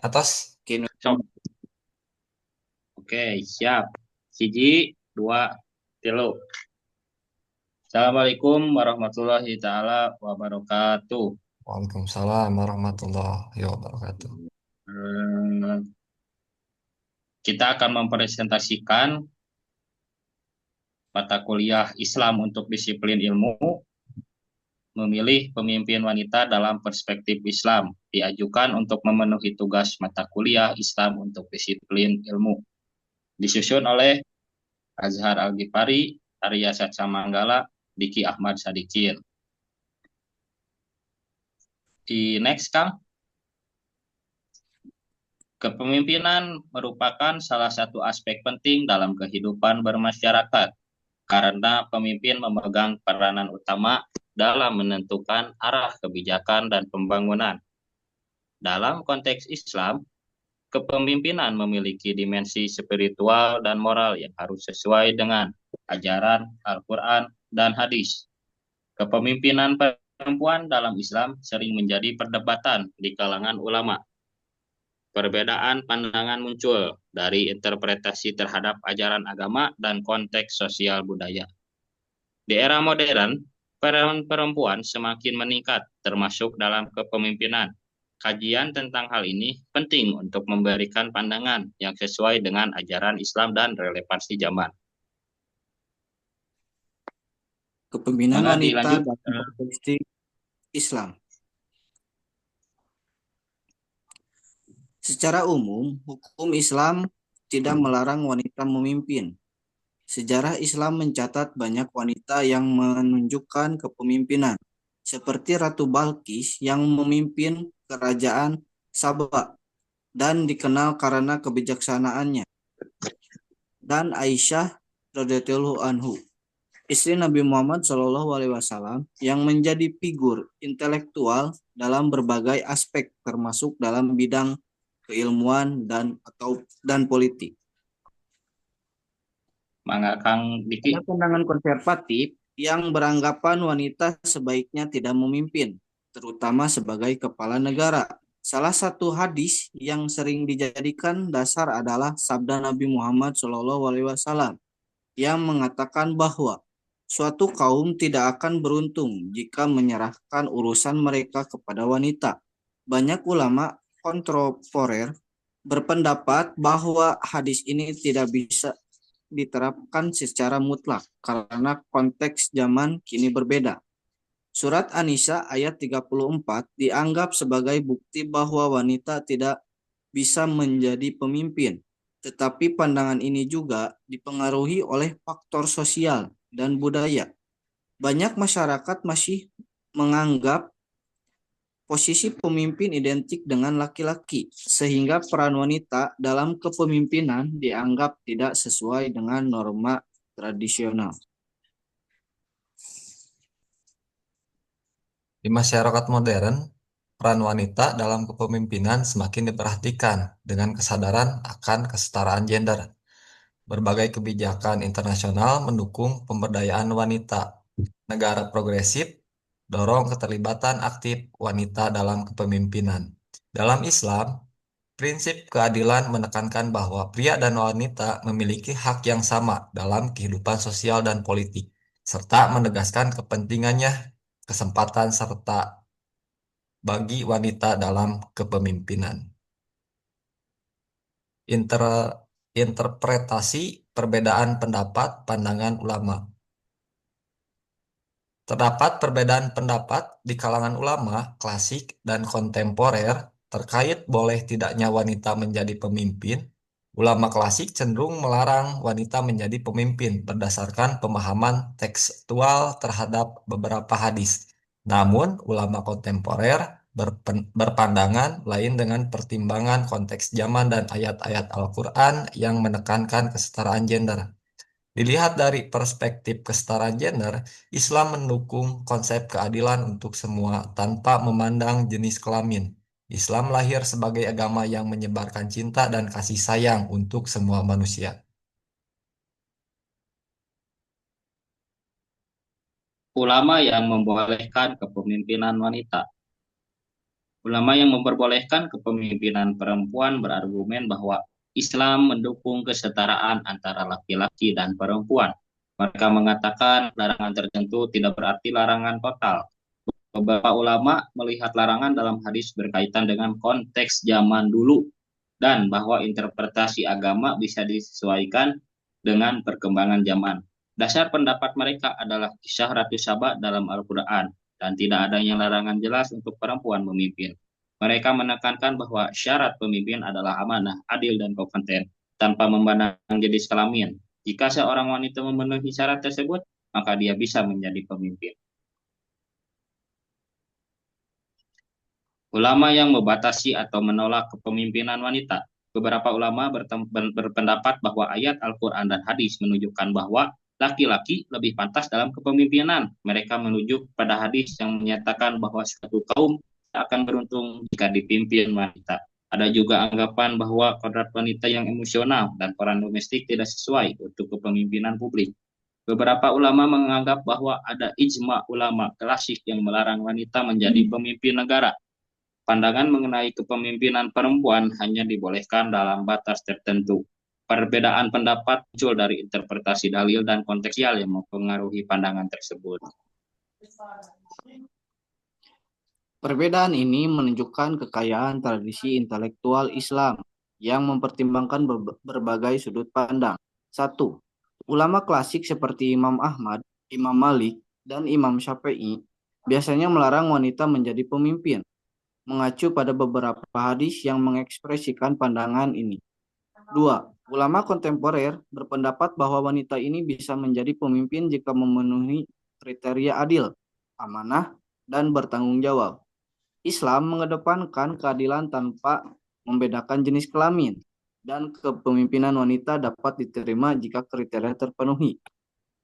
Atas. Kini, Sok. Oke, siap. Siji, dua, tilu. Assalamualaikum warahmatullahi taala wabarakatuh. Waalaikumsalam warahmatullahi wabarakatuh. Eh, Kita akan mempresentasikan mata kuliah Islam untuk disiplin ilmu, memilih pemimpin wanita dalam perspektif Islam, diajukan untuk memenuhi tugas mata kuliah Islam untuk disiplin ilmu. Disusun oleh Azhar Al-Ghifari, Arya Satsamanggala, Diki Ahmad Sadikin. Di next, Kang. Kepemimpinan merupakan salah satu aspek penting dalam kehidupan bermasyarakat, karena pemimpin memegang peranan utama dalam menentukan arah kebijakan dan pembangunan. Dalam konteks Islam, kepemimpinan memiliki dimensi spiritual dan moral yang harus sesuai dengan ajaran Al-Quran dan hadis. Kepemimpinan perempuan dalam Islam sering menjadi perdebatan di kalangan ulama. Perbedaan pandangan muncul dari interpretasi terhadap ajaran agama dan konteks sosial budaya. Di era modern, peran perempuan semakin meningkat, termasuk dalam kepemimpinan. Kajian tentang hal ini penting untuk memberikan pandangan yang sesuai dengan ajaran Islam dan relevansi zaman. kepemimpinan Maka wanita dilanjut. dalam konteks Islam. Secara umum, hukum Islam tidak melarang wanita memimpin. Sejarah Islam mencatat banyak wanita yang menunjukkan kepemimpinan, seperti Ratu Balkis yang memimpin kerajaan Sabah dan dikenal karena kebijaksanaannya, dan Aisyah radhiyallahu anhu, istri Nabi Muhammad SAW yang menjadi figur intelektual dalam berbagai aspek termasuk dalam bidang keilmuan dan politik. Mangga Kang Diki. Ada pandangan konservatif yang beranggapan wanita sebaiknya tidak memimpin, terutama sebagai kepala negara. Salah satu hadis yang sering dijadikan dasar adalah sabda Nabi Muhammad SAW yang mengatakan bahwa suatu kaum tidak akan beruntung jika menyerahkan urusan mereka kepada wanita. Banyak ulama kontroverser berpendapat bahwa hadis ini tidak bisa diterapkan secara mutlak karena konteks zaman kini berbeda. Surat An-Nisa ayat 34 dianggap sebagai bukti bahwa wanita tidak bisa menjadi pemimpin. Tetapi pandangan ini juga dipengaruhi oleh faktor sosial dan budaya. Banyak masyarakat masih menganggap posisi pemimpin identik dengan laki-laki, sehingga peran wanita dalam kepemimpinan dianggap tidak sesuai dengan norma tradisional. Di masyarakat modern, peran wanita dalam kepemimpinan semakin diperhatikan dengan kesadaran akan kesetaraan gender. Berbagai kebijakan internasional mendukung pemberdayaan wanita. Negara progresif dorong keterlibatan aktif wanita dalam kepemimpinan. Dalam Islam, prinsip keadilan menekankan bahwa pria dan wanita memiliki hak yang sama dalam kehidupan sosial dan politik, serta menegaskan kepentingannya kesempatan serta bagi wanita dalam kepemimpinan. Interpretasi perbedaan pendapat pandangan ulama. Terdapat perbedaan pendapat di kalangan ulama klasik dan kontemporer terkait boleh tidaknya wanita menjadi pemimpin. Ulama klasik cenderung melarang wanita menjadi pemimpin berdasarkan pemahaman tekstual terhadap beberapa hadis. Namun, ulama kontemporer berpandangan lain dengan pertimbangan konteks zaman dan ayat-ayat Al-Quran yang menekankan kesetaraan gender. Dilihat dari perspektif kesetaraan gender, Islam mendukung konsep keadilan untuk semua tanpa memandang jenis kelamin. Islam lahir sebagai agama yang menyebarkan cinta dan kasih sayang untuk semua manusia. Ulama yang membolehkan kepemimpinan wanita. Ulama yang memperbolehkan kepemimpinan perempuan berargumen bahwa Islam mendukung kesetaraan antara laki-laki dan perempuan. Mereka mengatakan larangan tertentu tidak berarti larangan total. Beberapa ulama melihat larangan dalam hadis berkaitan dengan konteks zaman dulu dan bahwa interpretasi agama bisa disesuaikan dengan perkembangan zaman. Dasar pendapat mereka adalah kisah Ratu Saba dalam Al-Quran dan tidak adanya larangan jelas untuk perempuan memimpin. Mereka menekankan bahwa syarat pemimpin adalah amanah, adil, dan kompeten tanpa memandang jenis kelamin. Jika seorang wanita memenuhi syarat tersebut, maka dia bisa menjadi pemimpin. Ulama yang membatasi atau menolak kepemimpinan wanita. Beberapa ulama berpendapat bahwa ayat Al-Quran dan hadis menunjukkan bahwa laki-laki lebih pantas dalam kepemimpinan. Mereka menuju pada hadis yang menyatakan bahwa suatu kaum akan beruntung jika dipimpin wanita. Ada juga anggapan bahwa kodrat wanita yang emosional dan peran domestik tidak sesuai untuk kepemimpinan publik. Beberapa ulama menganggap bahwa ada ijma ulama klasik yang melarang wanita menjadi pemimpin negara. Pandangan mengenai kepemimpinan perempuan hanya dibolehkan dalam batas tertentu. Perbedaan pendapat muncul dari interpretasi dalil dan kontekstual yang mempengaruhi pandangan tersebut. Perbedaan ini menunjukkan kekayaan tradisi intelektual Islam yang mempertimbangkan berbagai sudut pandang. 1. Ulama klasik seperti Imam Ahmad, Imam Malik, dan Imam Syafi'i biasanya melarang wanita menjadi pemimpin, mengacu pada beberapa hadis yang mengekspresikan pandangan ini. 2. Ulama kontemporer berpendapat bahwa wanita ini bisa menjadi pemimpin jika memenuhi kriteria adil, amanah, dan bertanggung jawab. Islam mengedepankan keadilan tanpa membedakan jenis kelamin, dan kepemimpinan wanita dapat diterima jika kriteria terpenuhi.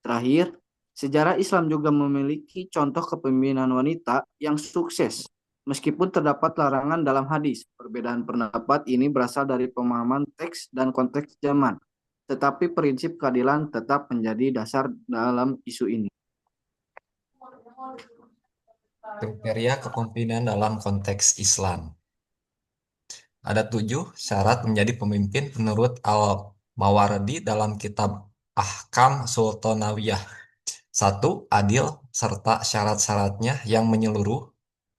Terakhir, sejarah Islam juga memiliki contoh kepemimpinan wanita yang sukses. Meskipun terdapat larangan dalam hadis, perbedaan pendapat ini berasal dari pemahaman teks dan konteks zaman, tetapi prinsip keadilan tetap menjadi dasar dalam isu ini. Kriteria kepemimpinan dalam konteks Islam. Ada 7 syarat menjadi pemimpin menurut Al-Mawardi dalam kitab Ahkam Sultanawiyah. 1. Adil serta syarat-syaratnya yang menyeluruh.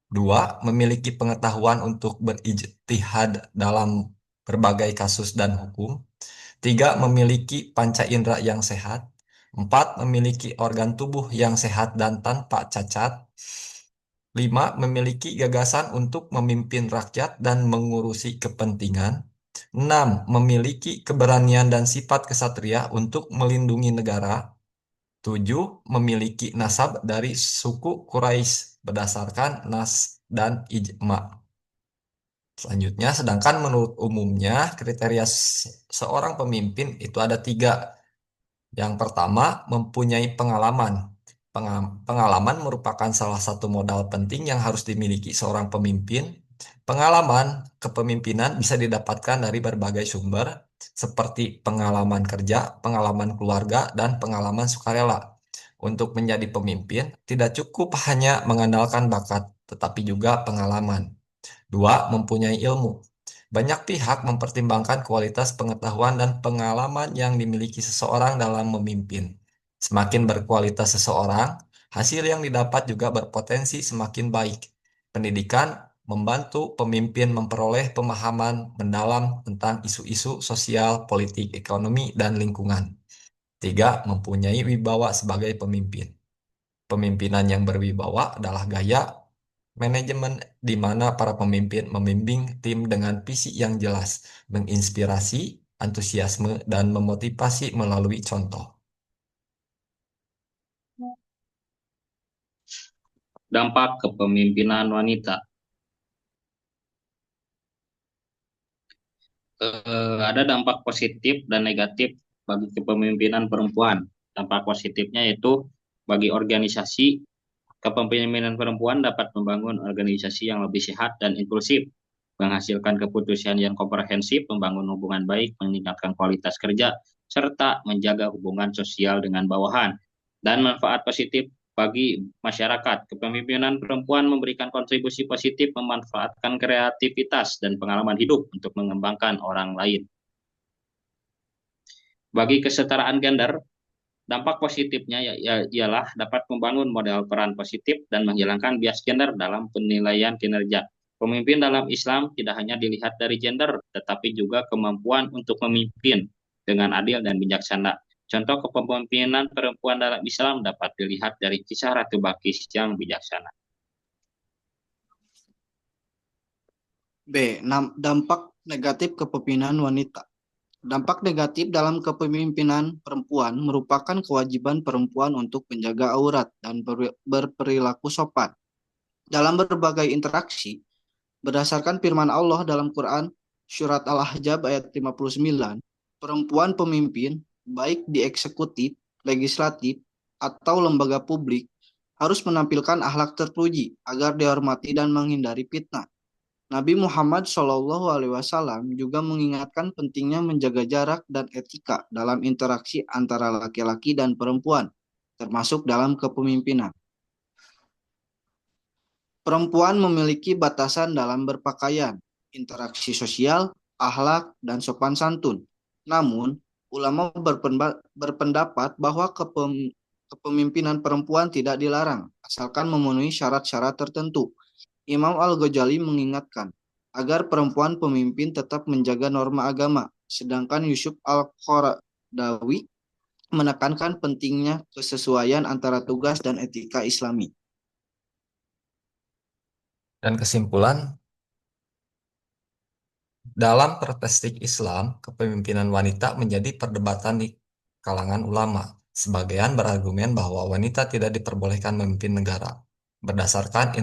2. Memiliki pengetahuan untuk berijtihad dalam berbagai kasus dan hukum. 3. Memiliki panca indera yang sehat. 4. Memiliki organ tubuh yang sehat dan tanpa cacat. 5. Memiliki gagasan untuk memimpin rakyat dan mengurusi kepentingan. 6. Memiliki keberanian dan sifat kesatria untuk melindungi negara. 7. Memiliki nasab dari suku Quraisy berdasarkan nas dan ijma. Selanjutnya, sedangkan menurut umumnya kriteria seorang pemimpin itu ada 3. Yang pertama, mempunyai pengalaman. Pengalaman merupakan salah satu modal penting yang harus dimiliki seorang pemimpin. Pengalaman kepemimpinan bisa didapatkan dari berbagai sumber, seperti pengalaman kerja, pengalaman keluarga, dan pengalaman sukarela. Untuk menjadi pemimpin, tidak cukup hanya mengandalkan bakat, tetapi juga pengalaman. 2. Mempunyai ilmu. Banyak pihak mempertimbangkan kualitas pengetahuan dan pengalaman yang dimiliki seseorang dalam memimpin. Semakin berkualitas seseorang, hasil yang didapat juga berpotensi semakin baik. Pendidikan membantu pemimpin memperoleh pemahaman mendalam tentang isu-isu sosial, politik, ekonomi, dan lingkungan. 3. Mempunyai wibawa sebagai pemimpin. Pemimpinan yang berwibawa adalah gaya manajemen di mana para pemimpin membimbing tim dengan visi yang jelas, menginspirasi, antusiasme, dan memotivasi melalui contoh. Dampak kepemimpinan wanita. Ada dampak positif dan negatif bagi kepemimpinan perempuan. Dampak positifnya yaitu bagi organisasi, kepemimpinan perempuan dapat membangun organisasi yang lebih sehat dan inklusif, menghasilkan keputusan yang komprehensif, membangun hubungan baik, meningkatkan kualitas kerja, serta menjaga hubungan sosial dengan bawahan. Dan manfaat positif bagi masyarakat. Kepemimpinan perempuan memberikan kontribusi positif, memanfaatkan kreativitas dan pengalaman hidup untuk mengembangkan orang lain. Bagi kesetaraan gender, dampak positifnya ialah dapat membangun model peran positif dan menghilangkan bias gender dalam penilaian kinerja. Pemimpin dalam Islam tidak hanya dilihat dari gender, tetapi juga kemampuan untuk memimpin dengan adil dan bijaksana. Contoh kepemimpinan perempuan dalam Islam dapat dilihat dari kisah Ratu Balqis yang bijaksana. B. Dampak negatif kepemimpinan wanita. Dampak negatif dalam kepemimpinan perempuan merupakan kewajiban perempuan untuk menjaga aurat dan berperilaku sopan. Dalam berbagai interaksi, berdasarkan firman Allah dalam Quran, Surat Al-Ahzab ayat 59, perempuan pemimpin, baik di eksekutif, legislatif, atau lembaga publik, harus menampilkan akhlak terpuji agar dihormati dan menghindari fitnah. Nabi Muhammad SAW juga mengingatkan pentingnya menjaga jarak dan etika dalam interaksi antara laki-laki dan perempuan, termasuk dalam kepemimpinan. Perempuan memiliki batasan dalam berpakaian, interaksi sosial, akhlak, dan sopan santun. Namun, ulama berpendapat bahwa kepemimpinan perempuan tidak dilarang, asalkan memenuhi syarat-syarat tertentu. Imam Al-Ghazali mengingatkan agar perempuan pemimpin tetap menjaga norma agama, sedangkan Yusuf Al-Qaradawi menekankan pentingnya kesesuaian antara tugas dan etika Islami. Dan kesimpulan, dalam perspektif Islam, kepemimpinan wanita menjadi perdebatan di kalangan ulama. Sebagian berargumen bahwa wanita tidak diperbolehkan memimpin negara berdasarkan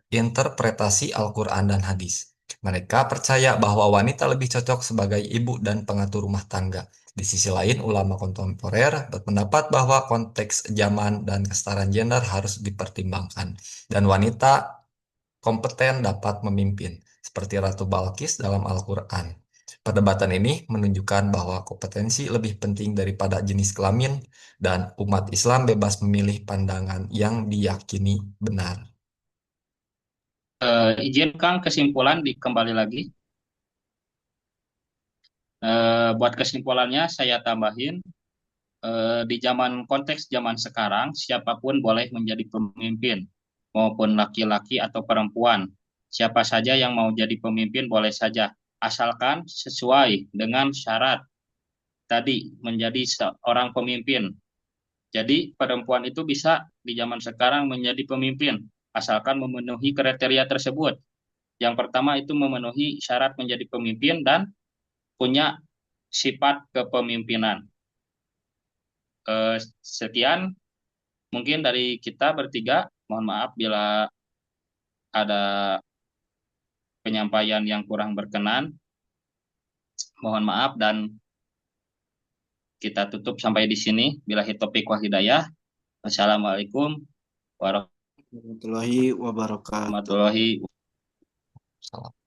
interpretasi Al-Quran dan hadis. Mereka percaya bahwa wanita lebih cocok sebagai ibu dan pengatur rumah tangga. Di sisi lain, ulama kontemporer berpendapat bahwa konteks zaman dan kesetaraan gender harus dipertimbangkan, dan wanita kompeten dapat memimpin, seperti Ratu Balkis dalam Al-Quran. Perdebatan ini menunjukkan bahwa kompetensi lebih penting daripada jenis kelamin, dan umat Islam bebas memilih pandangan yang diyakini benar. Izinkan kesimpulan kembali lagi. Buat kesimpulannya saya tambahin, di konteks zaman sekarang, siapapun boleh menjadi pemimpin, maupun laki-laki atau perempuan. Siapa saja yang mau jadi pemimpin boleh saja, asalkan sesuai dengan syarat tadi menjadi seorang pemimpin. Jadi perempuan itu bisa di zaman sekarang menjadi pemimpin, asalkan memenuhi kriteria tersebut. Yang pertama itu memenuhi syarat menjadi pemimpin dan punya sifat kepemimpinan. Sekian mungkin dari kita bertiga. Mohon maaf bila ada penyampaian yang kurang berkenan. Mohon maaf dan kita tutup sampai di sini. Billahi taufiq wal hidayah. Wassalamualaikum warahmatullahi Warahmatullahi wabarakatuh. wabarakatuh. Salam.